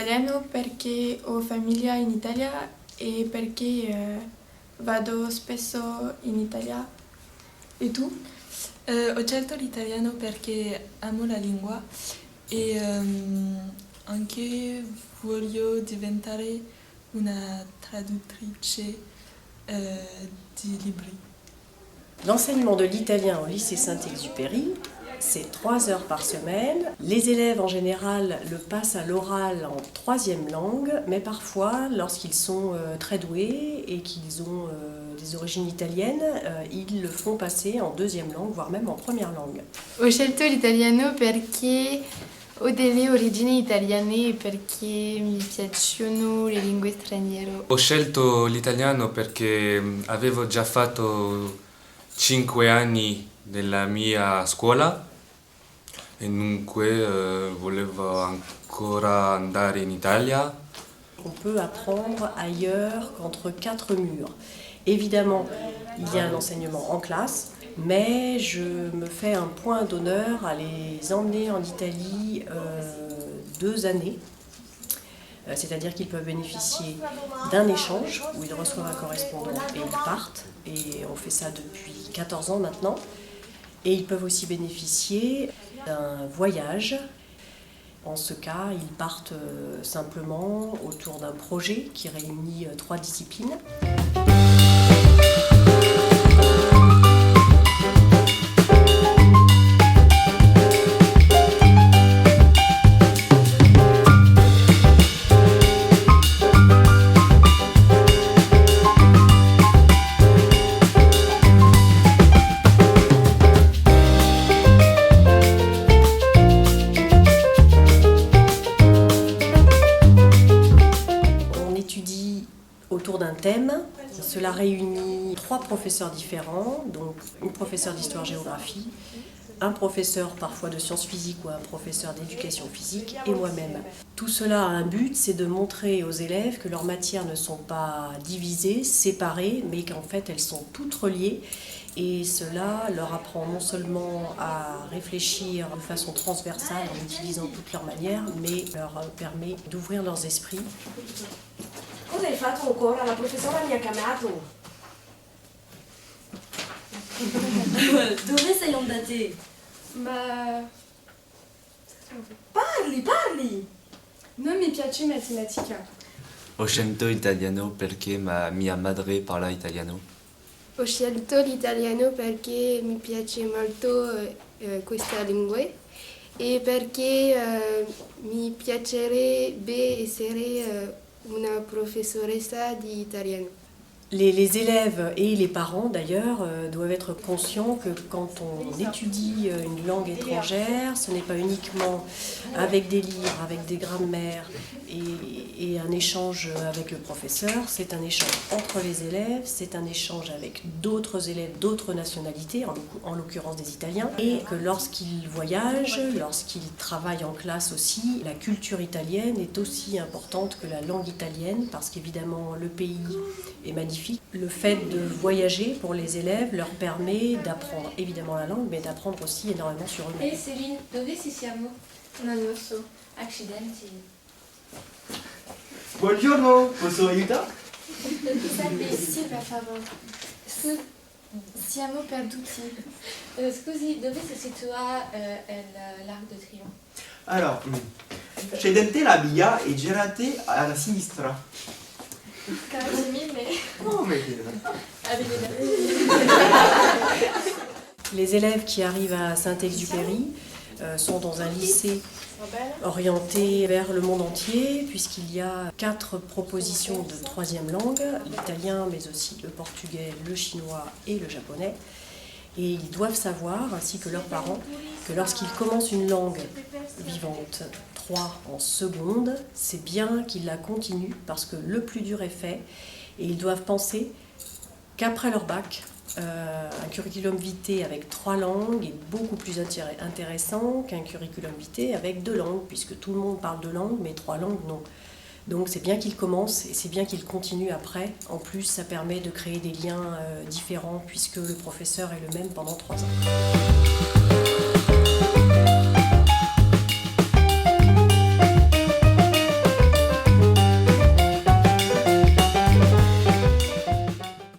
l'italiano perché ho famiglia in Italia e perché vado spesso in Italia. E tu? Ho scelto l'italiano perché amo la lingua e anche voglio diventare una traduttrice di libri. L'enseignement de l'italien au lycée Saint-Exupéry, c'est 3 heures par semaine. Les élèves en général le passent à l'oral en 3e langue, mais parfois, lorsqu'ils sont très doués et qu'ils ont des origines italiennes, ils le font passer en 2e langue, voire même en 1re langue. Ho scelto l'italiano perché ho delle origini italiane e perché mi piacciono le lingue straniere. Ho scelto l'italiano perché avevo già fatto 5 anni della mia scuola e dunque volevo ancora andare in Italia. On peut apprendre ailleurs qu'entre 4 murs. Évidemment, il y a un enseignement en classe, mais je me fais un point d'honneur à les emmener en Italie 2 années. C'est-à-dire qu'ils peuvent bénéficier d'un échange où ils reçoivent un correspondant et ils partent. Et on fait ça depuis 14 ans maintenant. Et ils peuvent aussi bénéficier d'un voyage. En ce cas, ils partent simplement autour d'un projet qui réunit 3 disciplines. Autour d'un thème. Cela réunit 3 professeurs différents, donc une professeure d'histoire-géographie, un professeur parfois de sciences physiques ou un professeur d'éducation physique et moi-même. Tout cela a un but, c'est de montrer aux élèves que leurs matières ne sont pas divisées, séparées, mais qu'en fait elles sont toutes reliées. Et cela leur apprend non seulement à réfléchir de façon transversale en utilisant toutes leurs manières, mais leur permet d'ouvrir leurs esprits. Cosa hai fatto ancora? La professora mi ha chiamato. Dove sei andate? Ma Parli! non mi piace matematica. Ho scelto italiano perché mia madre parla italiano. Ho scelto l'italiano perché mi piace molto questa lingua e perché mi piacerebbe essere una professoressa di italiano. Les élèves et les parents d'ailleurs doivent être conscients que quand on étudie une langue étrangère, ce n'est pas uniquement avec des livres, avec des grammaires et un échange avec le professeur, c'est un échange entre les élèves, c'est un échange avec d'autres élèves d'autres nationalités, en l'occurrence des Italiens, et que lorsqu'ils voyagent, lorsqu'ils travaillent en classe aussi, la culture italienne est aussi importante que la langue italienne, parce qu'évidemment le pays est magnifique. Le fait de voyager pour les élèves leur permet d'apprendre évidemment la langue, mais d'apprendre aussi énormément sur eux-mêmes. E Céline, dove siamo? Non lo so. Accidenti. Buongiorno, posso aiutare? Sì, per favore. Siamo perduti. Scusi, dove si situa l'Arc de Triomphe? Alors, scendete la via e girate alla sinistra. Grazie mille. Oh, mais... Les élèves qui arrivent à Saint-Exupéry sont dans un lycée orienté vers le monde entier, puisqu'il y a 4 propositions de 3e langue, l'italien, mais aussi le portugais, le chinois et le japonais. Et ils doivent savoir, ainsi que leurs parents, que lorsqu'ils commencent une langue vivante 3 en seconde, c'est bien qu'ils la continuent, parce que le plus dur est fait, et ils doivent penser qu'après leur bac, un curriculum vitae avec 3 langues est beaucoup plus intéressant qu'un curriculum vitae avec 2 langues, puisque tout le monde parle 2 langues, mais 3 langues, non. Donc c'est bien qu'ils commencent et c'est bien qu'ils continuent après. En plus, ça permet de créer des liens différents, puisque le professeur est le même pendant 3 ans.